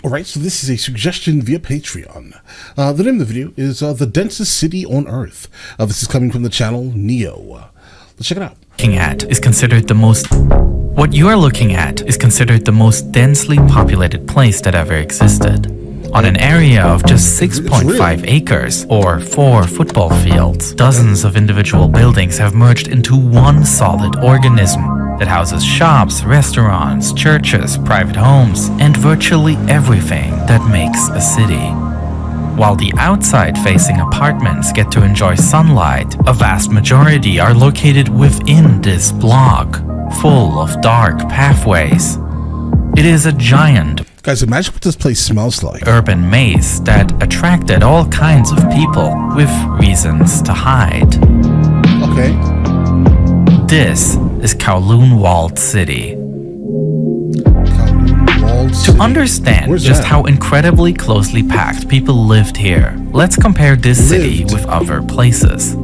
Alright, so this is a suggestion via Patreon. The name of the video is The Densest City on Earth. This is coming from the channel Neo. Let's check it out. What you are looking at is considered the most densely populated place that ever existed. On an area of just 6.5 acres, or 4 football fields, dozens of individual buildings have merged into one solid organism that houses shops, restaurants, churches, private homes, and virtually everything that makes a city. While the outside-facing apartments get to enjoy sunlight, a vast majority are located within this block, full of dark pathways. It is a giant, Guys, imagine what this place smells like. urban maze that attracted all kinds of people with reasons to hide. Okay. This is Kowloon Walled City. Walled To City. understand Where's just that? how incredibly closely packed people lived here, let's compare this city with other places.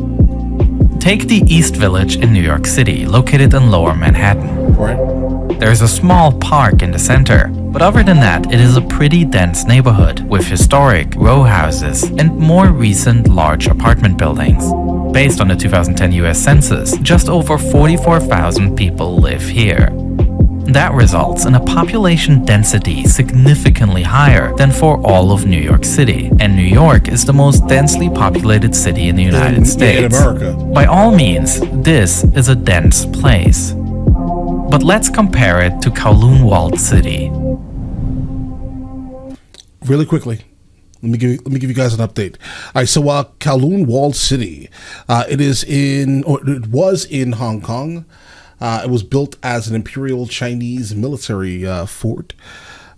Take the East Village in New York City, located in Lower Manhattan. Right. There's a small park in the center, but other than that, it is a pretty dense neighborhood with historic row houses and more recent large apartment buildings. Based on the 2010 US Census, just over 44,000 people live here. That results in a population density significantly higher than for all of New York City, and New York is the most densely populated city in the United States. In America. By all means, this is a dense place. But let's compare it to Kowloon Walled City. Really quickly, let me give you guys an update. All right, so Kowloon Walled City, it was in Hong Kong. It was built as an Imperial Chinese military fort.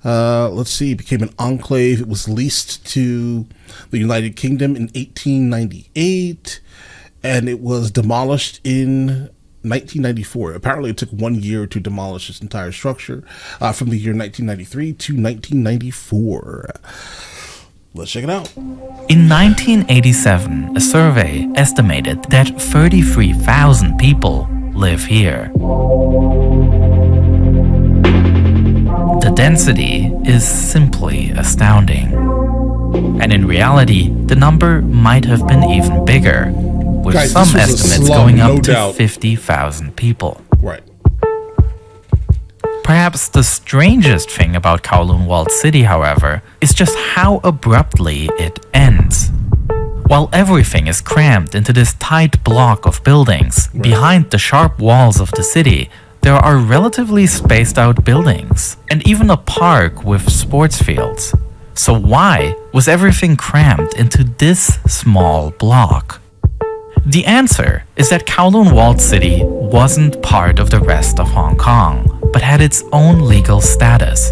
Let's see, it became an enclave. It was leased to the United Kingdom in 1898, and it was demolished in 1994. Apparently, it took 1 year to demolish this entire structure, from the year 1993 to 1994. Let's check it out. In 1987, a survey estimated that 33,000 people live here. The density is simply astounding. And in reality, the number might have been even bigger, with Guys, some this was a estimates slum, going up no to doubt. 50,000 people. Right. Perhaps the strangest thing about Kowloon Walled City, however, is just how abruptly it ends. While everything is crammed into this tight block of buildings, behind the sharp walls of the city, there are relatively spaced out buildings, and even a park with sports fields. So why was everything crammed into this small block? The answer is that Kowloon Walled City wasn't part of the rest of Hong Kong, but had its own legal status.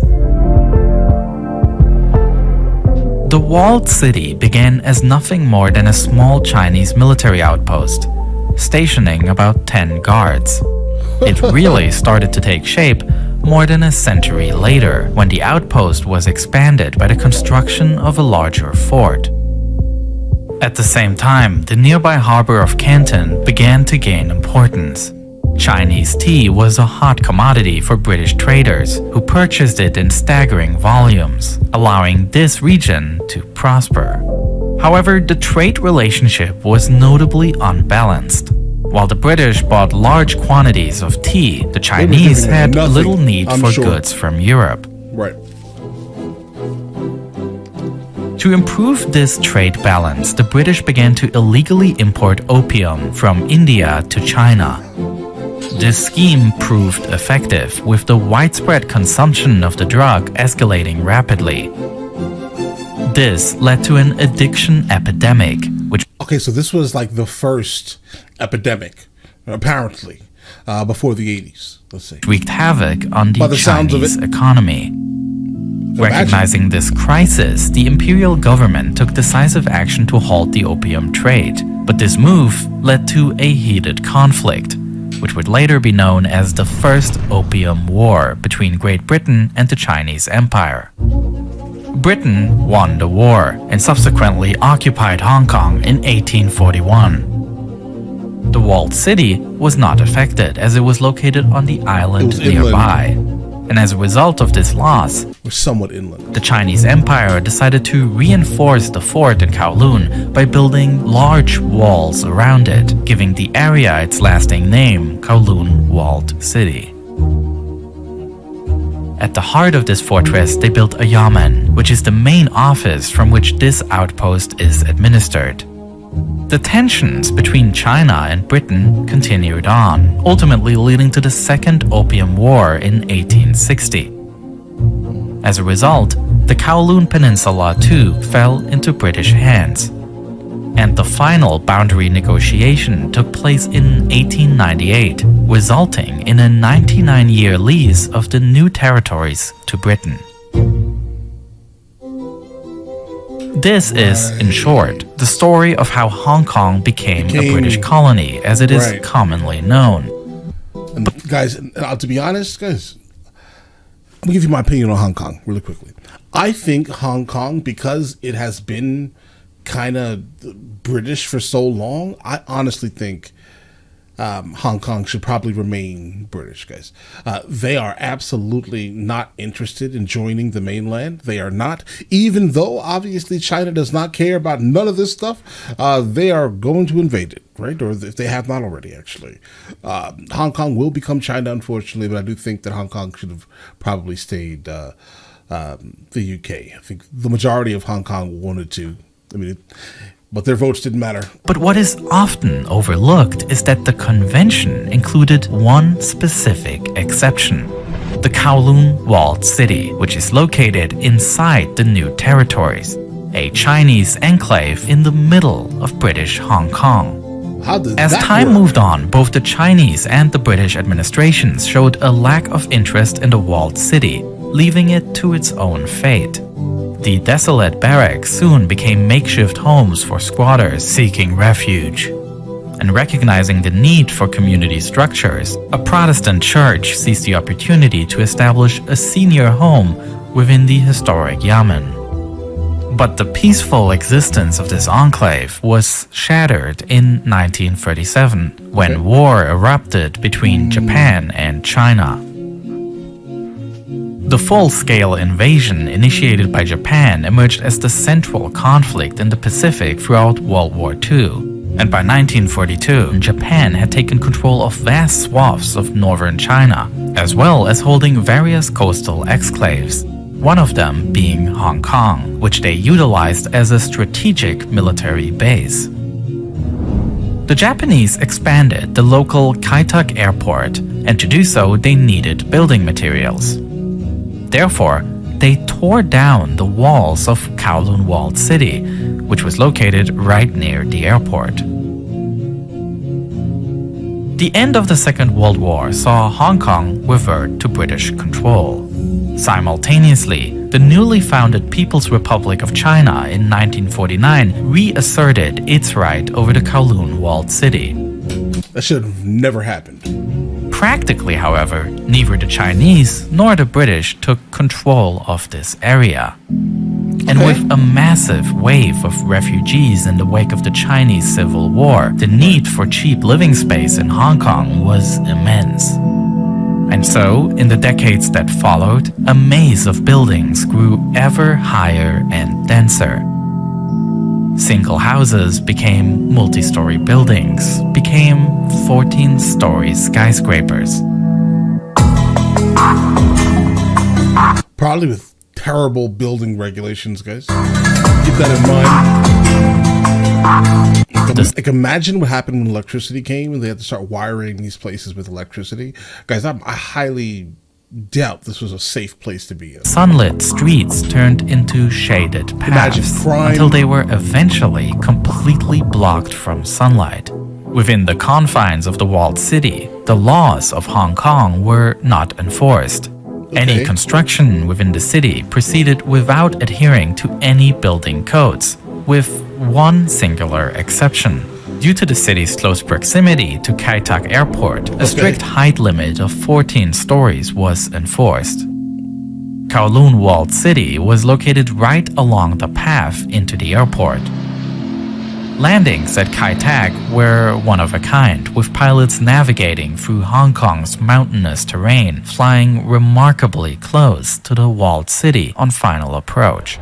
The walled city began as nothing more than a small Chinese military outpost, stationing about 10 guards. It really started to take shape more than a century later, when the outpost was expanded by the construction of a larger fort. At the same time, the nearby harbor of Canton began to gain importance. Chinese tea was a hot commodity for British traders, who purchased it in staggering volumes, allowing this region to prosper. However, the trade relationship was notably unbalanced. While the British bought large quantities of tea, the Chinese had nothing, little need I'm for sure. goods from Europe. Right. To improve this trade balance, the British began to illegally import opium from India to China. This scheme proved effective, with the widespread consumption of the drug escalating rapidly. This led to an addiction epidemic, which Okay, so this was like the first epidemic, apparently, before the 80s. Let's see. wreaked havoc on By the the sounds of Chinese it. economy. Recognizing this crisis, the imperial government took decisive action to halt the opium trade. But this move led to a heated conflict, which would later be known as the First Opium War between Great Britain and the Chinese Empire. Britain won the war and subsequently occupied Hong Kong in 1841. The walled city was not affected, as it was located on the island It was inland. nearby. And as a result of this loss, We're somewhat inland. the Chinese Empire decided to reinforce the fort in Kowloon by building large walls around it, giving the area its lasting name, Kowloon Walled City. At the heart of this fortress, they built a yamen, which is the main office from which this outpost is administered. The tensions between China and Britain continued on, ultimately leading to the Second Opium War in 1860. As a result, the Kowloon Peninsula too fell into British hands. And the final boundary negotiation took place in 1898, resulting in a 99-year lease of the new territories to Britain. This is, in short, the story of how Hong Kong became a British colony, as it is commonly known. And guys, to be honest, guys, I'm going to give you my opinion on Hong Kong really quickly. I think Hong Kong, because it has been kind of British for so long, I honestly think Hong Kong should probably remain British, guys. They are absolutely not interested in joining the mainland. They are not, even though obviously China does not care about none of this stuff. They are going to invade it, right? Or if they have not already, actually. Hong Kong will become China, unfortunately, but I do think that Hong Kong should have probably stayed the UK. I think the majority of Hong Kong wanted to. But their votes didn't matter. But what is often overlooked is that the convention included one specific exception: the Kowloon Walled City, which is located inside the new territories, a Chinese enclave in the middle of British Hong Kong. How did As that time work? moved on, both the Chinese and the British administrations showed a lack of interest in the walled city, leaving it to its own fate. The desolate barracks soon became makeshift homes for squatters seeking refuge. And recognizing the need for community structures, a Protestant church seized the opportunity to establish a senior home within the historic Yamen. But the peaceful existence of this enclave was shattered in 1937, when war erupted between Japan and China. The full-scale invasion initiated by Japan emerged as the central conflict in the Pacific throughout World War II. And by 1942, Japan had taken control of vast swaths of northern China, as well as holding various coastal exclaves, one of them being Hong Kong, which they utilized as a strategic military base. The Japanese expanded the local Kai-tak airport, and to do so they needed building materials. Therefore, they tore down the walls of Kowloon Walled City, which was located right near the airport. The end of the Second World War saw Hong Kong revert to British control. Simultaneously, the newly founded People's Republic of China in 1949 reasserted its right over the Kowloon Walled City. That should have never happened. Practically, however, neither the Chinese nor the British took control of this area. And with a massive wave of refugees in the wake of the Chinese Civil War, the need for cheap living space in Hong Kong was immense. And so, in the decades that followed, a maze of buildings grew ever higher and denser. Single houses became multi-story buildings, became 14-story skyscrapers. Probably with terrible building regulations, guys. Keep that in mind. Like imagine what happened when electricity came and they had to start wiring these places with electricity. Guys, I highly doubt this was a safe place to be in. Sunlit streets turned into shaded paths until they were eventually completely blocked from sunlight. Within the confines of the walled city, the laws of Hong Kong were not enforced. Any construction within the city proceeded without adhering to any building codes, with one singular exception. Due to the city's close proximity to Kai-tak Airport, a strict height limit of 14 stories was enforced. Kowloon Walled City was located right along the path into the airport. Landings at Kai Tak were one of a kind, with pilots navigating through Hong Kong's mountainous terrain, flying remarkably close to the walled city on final approach.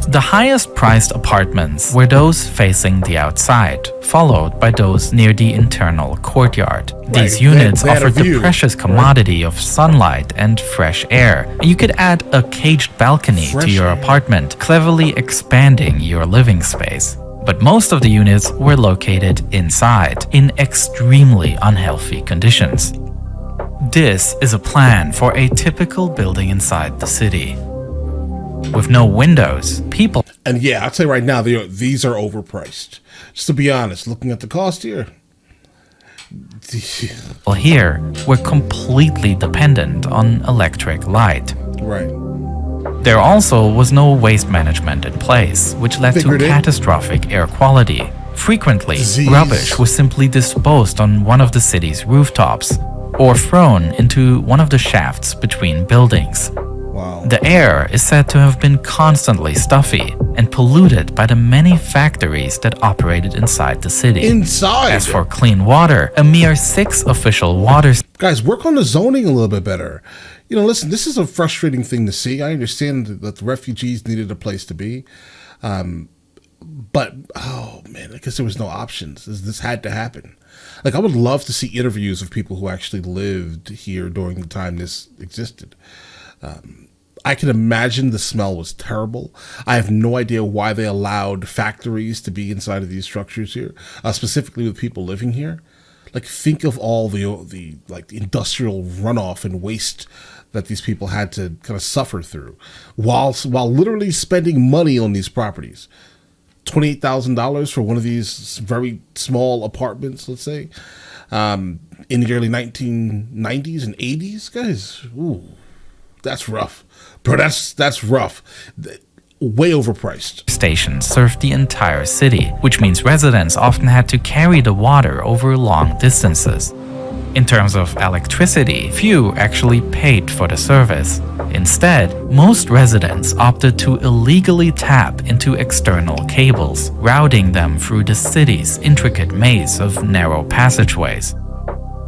The highest-priced apartments were those facing the outside, followed by those near the internal courtyard. These units offered the precious commodity of sunlight and fresh air. You could add a caged balcony to your apartment, cleverly expanding your living space. But most of the units were located inside, in extremely unhealthy conditions. This is a plan for a typical building inside the city. With no windows, people... And yeah, I'll tell you right now, these are overpriced. Just to be honest, looking at the cost here... here were completely dependent on electric light. Right. There also was no waste management in place, which led to catastrophic air quality. Frequently, rubbish was simply disposed on one of the city's rooftops, or thrown into one of the shafts between buildings. Wow. The air is said to have been constantly stuffy and polluted by the many factories that operated inside the city. As for clean water, a mere 6 official water... Guys, work on the zoning a little bit better. You know, listen, this is a frustrating thing to see. I understand that the refugees needed a place to be. But, oh man, I guess there was no options. This had to happen. Like, I would love to see interviews of people who actually lived here during the time this existed. I can imagine the smell was terrible. I have no idea why they allowed factories to be inside of these structures here, specifically with people living here. Like, think of all the industrial runoff and waste that these people had to kind of suffer through while literally spending money on these properties. $28,000 for one of these very small apartments, let's say, in the early 1990s and 80s. Guys, ooh, that's rough. Bro, that's rough. Way overpriced. Stations served the entire city, which means residents often had to carry the water over long distances. In terms of electricity, few actually paid for the service. Instead, most residents opted to illegally tap into external cables, routing them through the city's intricate maze of narrow passageways.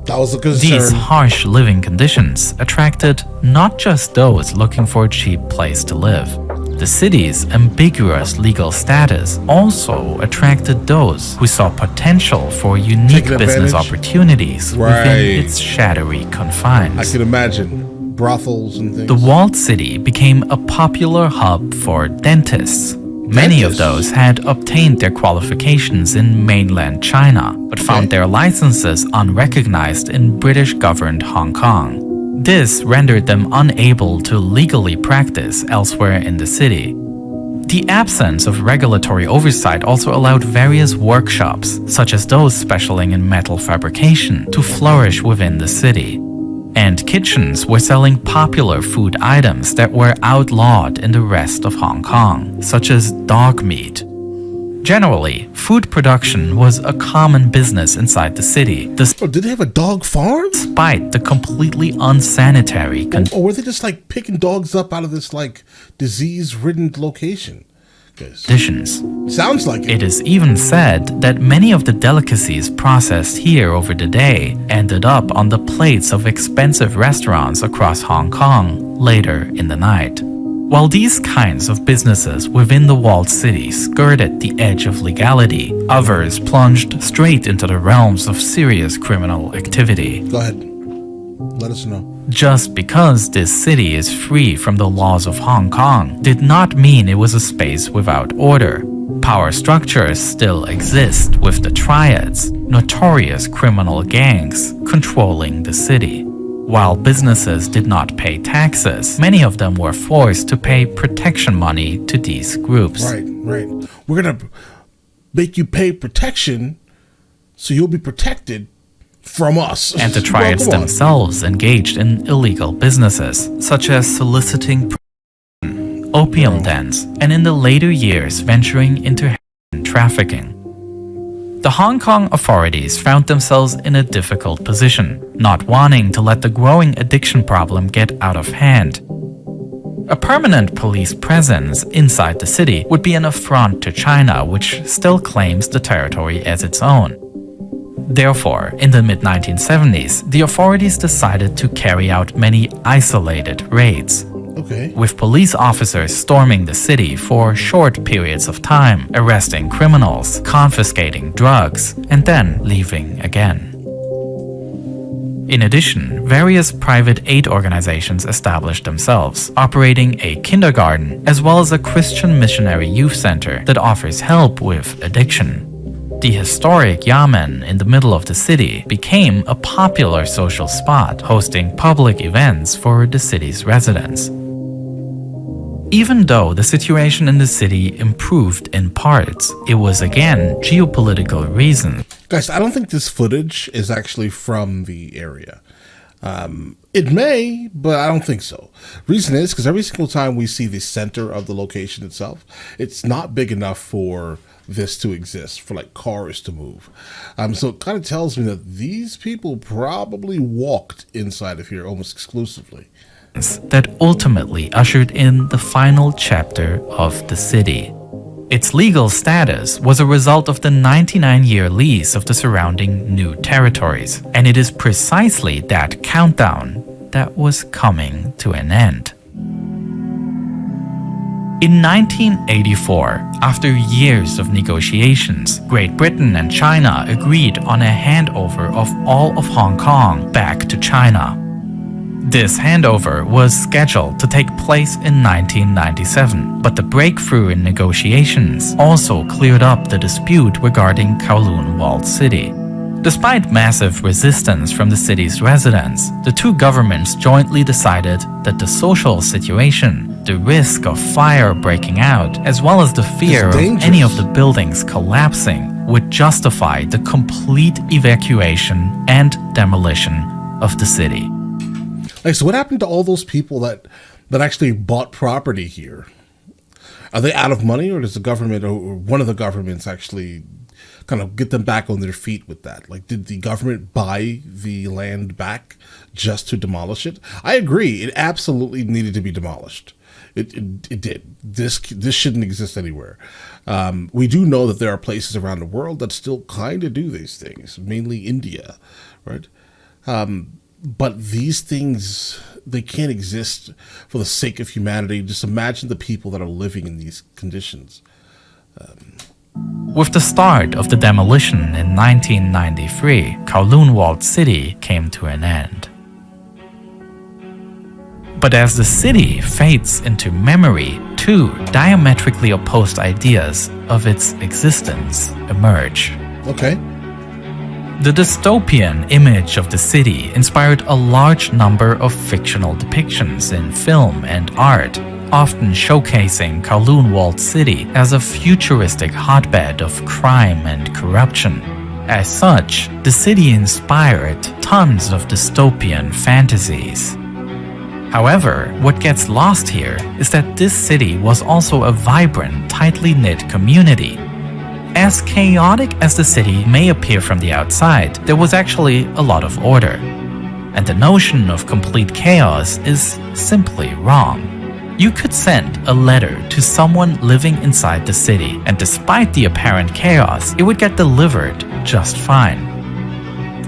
That was a concern. These harsh living conditions attracted not just those looking for a cheap place to live. The city's ambiguous legal status also attracted those who saw potential for unique business opportunities within its shadowy confines. I can imagine brothels and things. The walled city became a popular hub for dentists. Many of those had obtained their qualifications in mainland China, but found their licenses unrecognized in British-governed Hong Kong. This rendered them unable to legally practice elsewhere in the city. The absence of regulatory oversight also allowed various workshops, such as those specializing in metal fabrication, to flourish within the city. And kitchens were selling popular food items that were outlawed in the rest of Hong Kong, such as dog meat. Generally, food production was a common business inside the city. Did they have a dog farm? Despite the completely unsanitary or were they just like picking dogs up out of this like disease-ridden location? conditions. Sounds like it. It is even said that many of the delicacies processed here over the day ended up on the plates of expensive restaurants across Hong Kong later in the night. While these kinds of businesses within the walled city skirted the edge of legality, others plunged straight into the realms of serious criminal activity. Go ahead. Let us know. Just because this city is free from the laws of Hong Kong did not mean it was a space without order. Power structures still exist, with the triads, notorious criminal gangs, controlling the city. While businesses did not pay taxes, many of them were forced to pay protection money to these groups. Right. We're going to make you pay protection so you'll be protected from us. And the triads themselves engaged in illegal businesses, such as soliciting opium dens, and in the later years venturing into heroin trafficking. The Hong Kong authorities found themselves in a difficult position, not wanting to let the growing addiction problem get out of hand. A permanent police presence inside the city would be an affront to China, which still claims the territory as its own. Therefore, in the mid-1970s, the authorities decided to carry out many isolated raids, with police officers storming the city for short periods of time, arresting criminals, confiscating drugs, and then leaving again. In addition, various private aid organizations established themselves, operating a kindergarten as well as a Christian missionary youth center that offers help with addiction. The historic Yamen in the middle of the city became a popular social spot, hosting public events for the city's residents. Even though the situation in the city improved in parts, it was again geopolitical reasons. Guys, I don't think this footage is actually from the area. It may, but I don't think so. Reason is because every single time we see the center of the location itself, it's not big enough for this to exist, for like cars to move. So it kind of tells me that these people probably walked inside of here almost exclusively. That ultimately ushered in the final chapter of the city. Its legal status was a result of the 99-year lease of the surrounding new territories, and it is precisely that countdown that was coming to an end. In 1984, after years of negotiations, Great Britain and China agreed on a handover of all of Hong Kong back to China. This handover was scheduled to take place in 1997, but the breakthrough in negotiations also cleared up the dispute regarding Kowloon Walled City. Despite massive resistance from the city's residents, the two governments jointly decided that the social situation, the risk of fire breaking out, as well as the fear of any of the buildings collapsing, would justify the complete evacuation and demolition of the city. Like, so what happened to all those people that actually bought property here? Are they out of money, or does the government or one of the governments actually kind of get them back on their feet with that? Like, did the government buy the land back just to demolish it? I agree. It absolutely needed to be demolished. It did. This shouldn't exist anywhere. We do know that there are places around the world that still kind of do these things, mainly India, right? But these things, they can't exist for the sake of humanity. Just imagine the people that are living in these conditions. With the start of the demolition in 1993, Kowloon Walled City came to an end. But as the city fades into memory, two diametrically opposed ideas of its existence emerge. Okay. The dystopian image of the city inspired a large number of fictional depictions in film and art, often showcasing Kowloon Walled City as a futuristic hotbed of crime and corruption. As such, the city inspired tons of dystopian fantasies. However, what gets lost here is that this city was also a vibrant, tightly knit community. As chaotic as the city may appear from the outside, there was actually a lot of order. And the notion of complete chaos is simply wrong. You could send a letter to someone living inside the city, and despite the apparent chaos, it would get delivered just fine.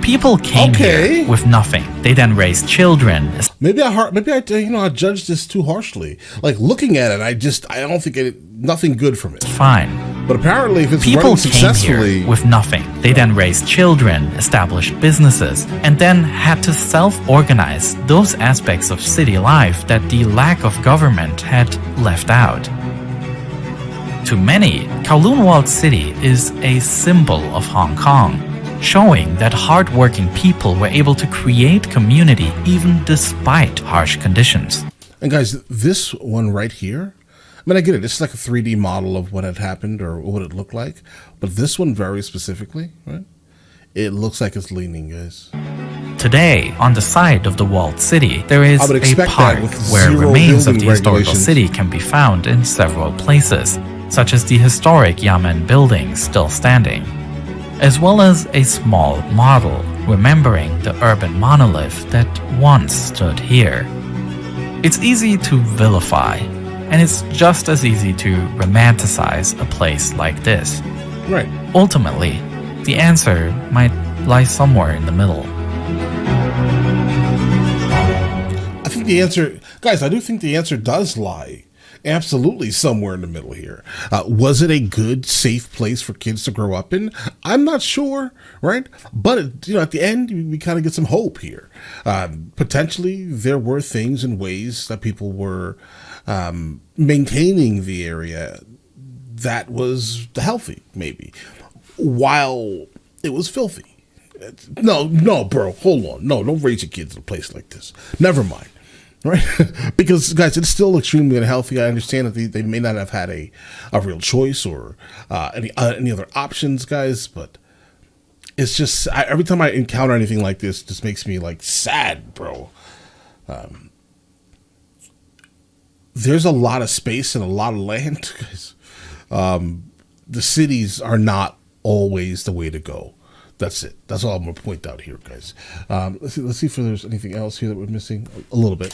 People came here with nothing. They then raised children. Maybe I judged this too harshly. Like, looking at it, I don't think nothing good from it. Fine. But apparently, if it's People running successfully, came here with nothing. They then raised children, established businesses, and then had to self-organize those aspects of city life that the lack of government had left out. To many, Kowloon Walled City is a symbol of Hong Kong, showing that hardworking people were able to create community even despite harsh conditions. And guys, this one right here, I mean, I get it. This is like a 3D model of what had happened or what it looked like. But this one very specifically, right? It looks like it's leaning, guys. Today, on the site of the walled city, there is a park where zero remains of the historical regulations. city can be found in several places, such as the historic Yamen building still standing, as well as a small model remembering the urban monolith that once stood here. It's easy to vilify, and it's just as easy to romanticize a place like this. Right. Ultimately, the answer might lie somewhere in the middle. I think the answer, guys, I do think the answer does lie absolutely somewhere in the middle here. Was it a good, safe place for kids to grow up in? I'm not sure, right? But, at the end, we kind of get some hope here. Potentially, there were things and ways that people were maintaining the area that was healthy, maybe, while it was filthy. No, bro, hold on. No, don't raise your kids in a place like this. Never mind. Right? Because, guys, it's still extremely unhealthy. I understand that they may not have had a real choice or any other options, guys, but it's just, every time I encounter anything like this, it just makes me, sad, bro. There's a lot of space and a lot of land, guys. The cities are not always the way to go. That's it. That's all I'm going to point out here, guys. Let's see if there's anything else here that we're missing. A little bit.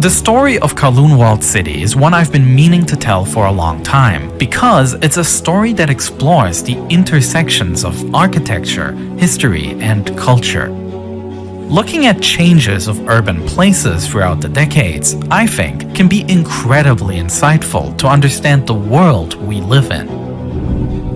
The story of Kowloon Walled City is one I've been meaning to tell for a long time because it's a story that explores the intersections of architecture, history, and culture. Looking at changes of urban places throughout the decades, I think, can be incredibly insightful to understand the world we live in.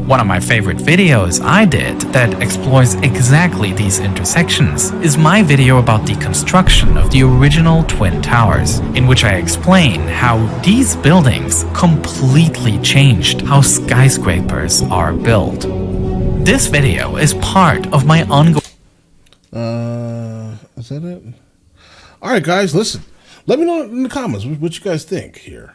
One of my favorite videos I did that explores exactly these intersections is my video about the construction of the original Twin Towers, in which I explain how these buildings completely changed how skyscrapers are built. This video is part of my ongoing... Is that it? All right, guys, listen. Let me know in the comments what you guys think here.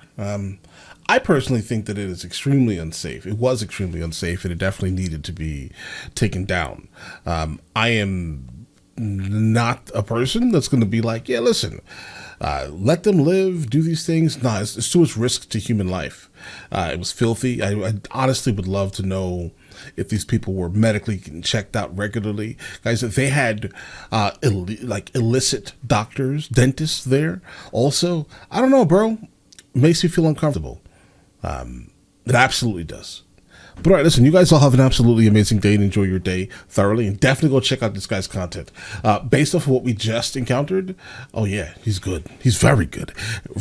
I personally think that it is extremely unsafe. It was extremely unsafe, and it definitely needed to be taken down. I am not a person that's going to be like, yeah, listen, let them live, do these things. No, it's too much risk to human life. It was filthy. I honestly would love to know if these people were medically checked out regularly. Guys, if they had illicit doctors, dentists there also, I don't know, bro. It makes me feel uncomfortable. It absolutely does. But all right, listen, you guys all have an absolutely amazing day and enjoy your day thoroughly, and definitely go check out this guy's content. Based off of what we just encountered, oh yeah, he's good. He's very good.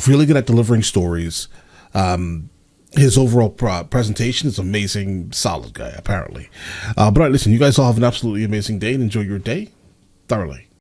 Really good at delivering stories. His overall presentation is amazing. Solid guy, apparently. But all right, listen, you guys all have an absolutely amazing day and enjoy your day thoroughly.